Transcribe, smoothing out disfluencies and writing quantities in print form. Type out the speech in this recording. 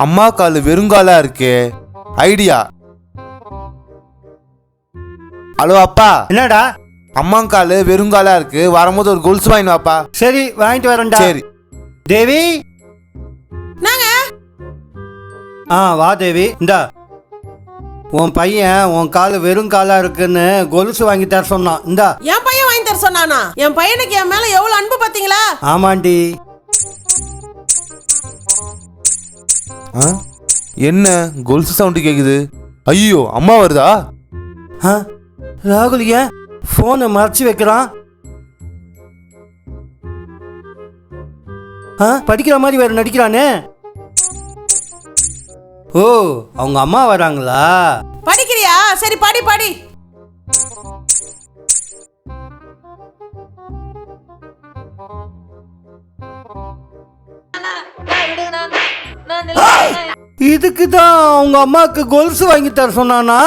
அம்மா காலு வெறுங்காலா இருக்கு. ஐடியா. ஹலோ அப்பா. என்னடா? அம்மா காலு வெறுங்காலா இருக்கு, வரும்போது ஒரு கொலுசு வாங்கி வாப்பா. சரி வாங்கிட்டு வரேன்டா. சரி தேவி. வா தேவி. இந்தா உன் பையன் உன் காலு வெறும் காலா இருக்குன்னு கொலுசு வாங்கி தர சொன்னான். இந்தா. என் பையன் வாங்கி தர சொன்னானா? என் பையனுக்கு என் மேல எவ்வளவு அன்பு பாத்தீங்களா? ஆமாண்டி. என்ன கொலுசு சவுண்டு கேக்குது? ஐயோ அம்மா வருதா? ராகுல் ஏன் போனை மறைச்சு வைக்கிறான்? படிக்கிற மாதிரி வேற நடிக்கிறானே. ஓ, அவங்க அம்மா வராங்களா? படிக்கிறியா? சரி படி படி. இதுக்கு தான் அவங்க அம்மாவுக்கு கொலுசு வாங்கி தர சொன்னானா?